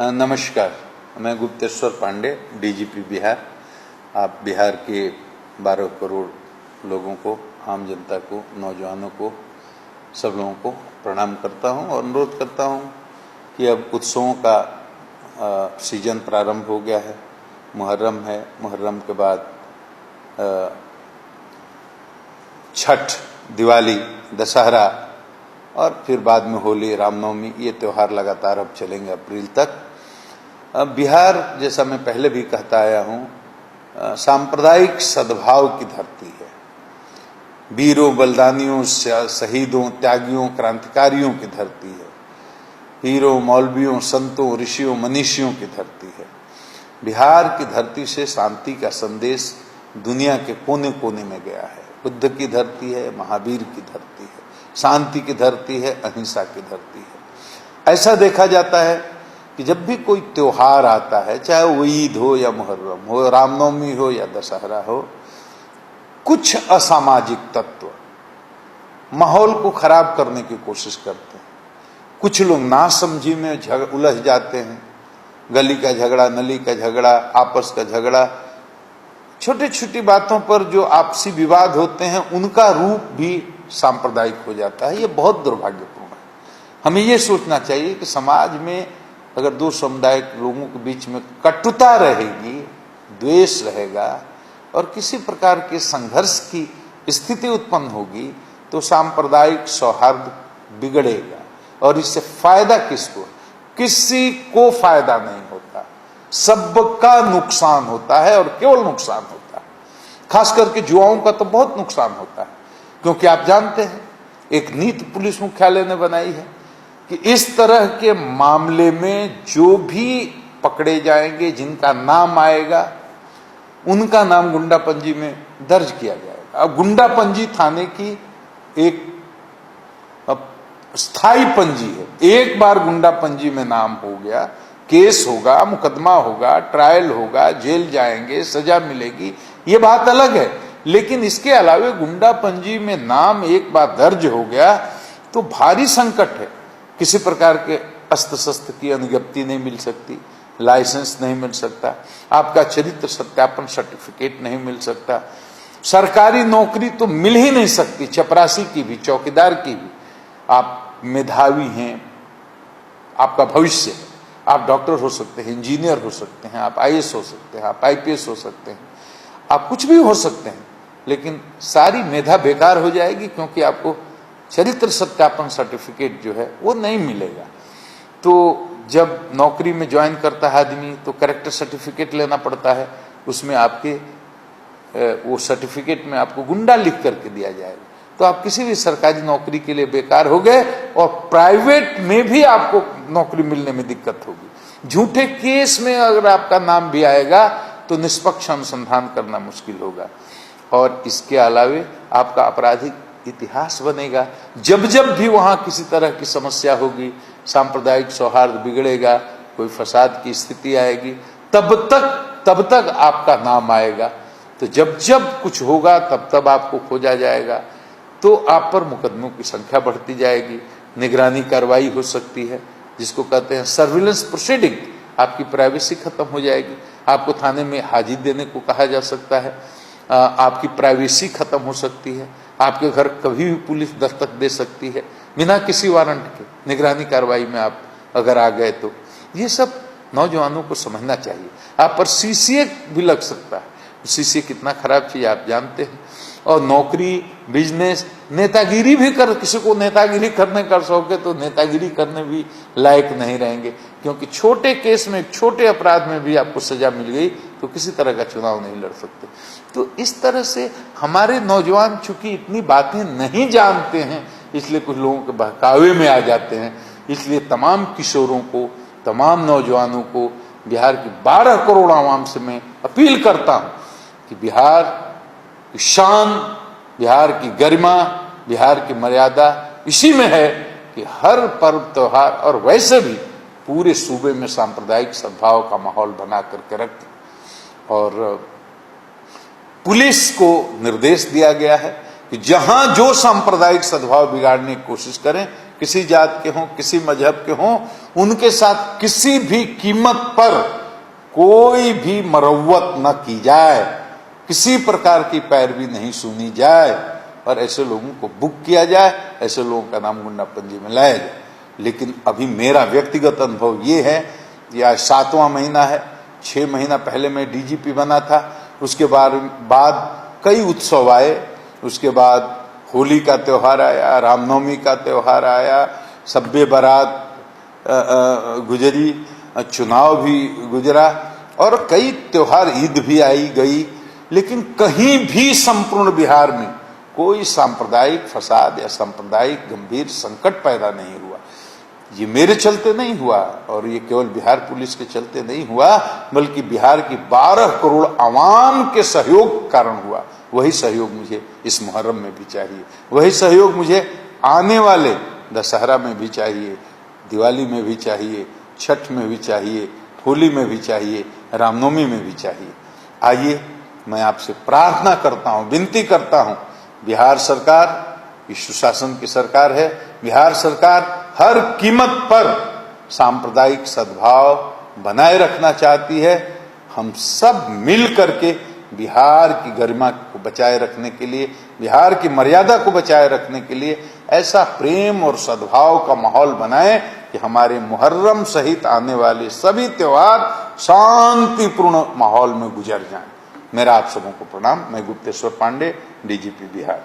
नमस्कार, मैं गुप्तेश्वर पांडे, डीजीपी बिहार। आप बिहार के 12 करोड़ लोगों को, आम जनता को, नौजवानों को, सब लोगों को प्रणाम करता हूं और अनुरोध करता हूं कि अब उत्सवों का सीजन प्रारंभ हो गया है। मुहर्रम है, मुहर्रम के बाद छठ, दिवाली, दशहरा और फिर बाद में होली, रामनवमी, ये त्यौहार लगातार अब चलेंगे अप्रैल तक। बिहार, जैसा मैं पहले भी कहता आया हूँ, सांप्रदायिक सद्भाव की धरती है। वीरों, बलिदानियों, शहीदों, त्यागियों, क्रांतिकारियों की धरती है। हीरों, मौलवियों, संतों, ऋषियों, मनीषियों की धरती है। बिहार की धरती से शांति का संदेश दुनिया के कोने कोने में गया है। बुद्ध की धरती है, महावीर की धरती है, शांति की धरती है, अहिंसा की धरती है। ऐसा देखा जाता है कि जब भी कोई त्योहार आता है, चाहे वो ईद हो या मुहर्रम हो, रामनवमी हो या दशहरा हो, कुछ असामाजिक तत्व माहौल को खराब करने की कोशिश करते हैं। कुछ लोग नासमझी में उलझ जाते हैं। गली का झगड़ा, नली का झगड़ा, आपस का झगड़ा, छोटी छोटी बातों पर जो आपसी विवाद होते हैं, उनका रूप भी सांप्रदायिक हो जाता है। ये बहुत दुर्भाग्यपूर्ण है। हमें ये सोचना चाहिए कि समाज में अगर दो समुदाय के लोगों के बीच में कटुता रहेगी, द्वेष रहेगा और किसी प्रकार के संघर्ष की स्थिति उत्पन्न होगी, तो सांप्रदायिक सौहार्द बिगड़ेगा। और इससे फायदा किसको? किसी को फायदा नहीं होता, सबका नुकसान होता है और केवल नुकसान होता है। खास करके युवाओं का तो बहुत नुकसान होता है, क्योंकि आप जानते हैं एक नीति पुलिस मुख्यालय ने बनाई है कि इस तरह के मामले में जो भी पकड़े जाएंगे, जिनका नाम आएगा, उनका नाम गुंडा पंजी में दर्ज किया जाएगा। अब गुंडा पंजी थाने की एक स्थायी पंजी है। एक बार गुंडा पंजी में नाम हो गया, केस होगा, मुकदमा होगा, ट्रायल होगा, जेल जाएंगे, सजा मिलेगी, ये बात अलग है। लेकिन इसके अलावे गुंडा पंजी में नाम एक बार दर्ज हो गया तो भारी संकट है। किसी प्रकार के अस्त्र शस्त्र की अनुज्ञप्ति नहीं मिल सकती, लाइसेंस नहीं मिल सकता, आपका चरित्र सत्यापन सर्टिफिकेट नहीं मिल सकता, सरकारी नौकरी तो मिल ही नहीं सकती, चपरासी की भी, चौकीदार की भी। आप मेधावी हैं, आपका भविष्य है, आप डॉक्टर हो सकते हैं, इंजीनियर हो सकते हैं, आप आईएएस हो सकते हैं, आप आईपीएस हो सकते हैं, आप कुछ भी हो सकते हैं, लेकिन सारी मेधा बेकार हो जाएगी, क्योंकि आपको चरित्र सत्यापन सर्टिफिकेट जो है वो नहीं मिलेगा। तो जब नौकरी में ज्वाइन करता है आदमी, तो कैरेक्टर सर्टिफिकेट लेना पड़ता है। उसमें आपके वो सर्टिफिकेट में आपको गुंडा लिख करके दिया जाएगा, तो आप किसी भी सरकारी नौकरी के लिए बेकार हो गए और प्राइवेट में भी आपको नौकरी मिलने में दिक्कत होगी। झूठे केस में अगर आपका नाम भी आएगा तो निष्पक्ष अनुसंधान करना मुश्किल होगा। और इसके अलावे आपका आपराधिक इतिहास बनेगा। जब जब भी वहां किसी तरह की समस्या होगी, सांप्रदायिक सौहार्द बिगड़ेगा, कोई फसाद की स्थिति आएगी, तब तक आपका नाम आएगा। तो जब जब कुछ होगा तब तब आपको खोजा जाएगा, तो आप पर मुकदमों की संख्या बढ़ती जाएगी, निगरानी कार्रवाई हो सकती है, जिसको कहते हैं सर्विलेंस प्रोसीडिंग। आपकी प्राइवेसी खत्म हो जाएगी, आपको थाने में हाजिर देने को कहा जा सकता है, आपकी प्राइवेसी खत्म हो सकती है, आपके घर कभी भी पुलिस दस्तक दे सकती है बिना किसी वारंट के। निगरानी कार्रवाई में आप अगर आ गए तो ये सब नौजवानों को समझना चाहिए। आप पर सीसीए भी लग सकता है। सीसीए कितना खराब चीज आप जानते हैं। और नौकरी, बिजनेस, नेतागिरी भी कर, किसी को नेतागिरी करने का शौक है तो नेतागिरी करने भी लायक नहीं रहेंगे, क्योंकि छोटे केस में, छोटे अपराध में भी आपको सजा मिल गई तो किसी तरह का चुनाव नहीं लड़ सकते। तो इस तरह से हमारे नौजवान चूंकि इतनी बातें नहीं जानते हैं, इसलिए कुछ लोगों के बहकावे में आ जाते हैं। इसलिए तमाम किशोरों को, तमाम नौजवानों को, बिहार की 12 करोड़ आवाम से मैं अपील करता हूं कि बिहार की शान, बिहार की गरिमा, बिहार की मर्यादा इसी में है कि हर पर्व त्योहार और वैसे भी पूरे सूबे में सांप्रदायिक सद्भाव का माहौल बना करके रखें। और पुलिस को निर्देश दिया गया है कि जहां जो सांप्रदायिक सद्भाव बिगाड़ने की कोशिश करें, किसी जात के हों, किसी मजहब के हों, उनके साथ किसी भी कीमत पर कोई भी मरवत न की जाए, किसी प्रकार की पैरवी नहीं सुनी जाए और ऐसे लोगों को बुक किया जाए, ऐसे लोगों का नाम गुंडा पंजी में लाया जाए। लेकिन अभी मेरा व्यक्तिगत अनुभव ये है, यह 7वां महीना है, 6 महीना पहले मैं डीजीपी बना था, उसके बाद कई उत्सव आए, उसके बाद होली का त्योहार आया, रामनवमी का त्योहार आया, शब्बे बारात गुजरी, चुनाव भी गुजरा और कई त्योहार, ईद भी आई गई, लेकिन कहीं भी संपूर्ण बिहार में कोई सांप्रदायिक फसाद या सांप्रदायिक गंभीर संकट पैदा नहीं हुआ। ये मेरे चलते नहीं हुआ और ये केवल बिहार पुलिस के चलते नहीं हुआ, बल्कि बिहार की 12 करोड़ आवाम के सहयोग के कारण हुआ। वही सहयोग मुझे इस मुहर्रम में भी चाहिए, वही सहयोग मुझे आने वाले दशहरा में भी चाहिए, दिवाली में भी चाहिए, छठ में भी चाहिए, होली में भी चाहिए, रामनवमी में भी चाहिए। आइए, मैं आपसे प्रार्थना करता हूं, विनती करता हूं, बिहार सरकार ये सुशासन की सरकार है, बिहार सरकार हर कीमत पर सांप्रदायिक सद्भाव बनाए रखना चाहती है। हम सब मिल करके बिहार की गरिमा को बचाए रखने के लिए, बिहार की मर्यादा को बचाए रखने के लिए ऐसा प्रेम और सद्भाव का माहौल बनाएं कि हमारे मुहर्रम सहित आने वाले सभी त्योहार शांतिपूर्ण माहौल में गुजर जाएं। मेरा आप सबों को प्रणाम। मैं गुप्तेश्वर पांडे, डीजीपी बिहार।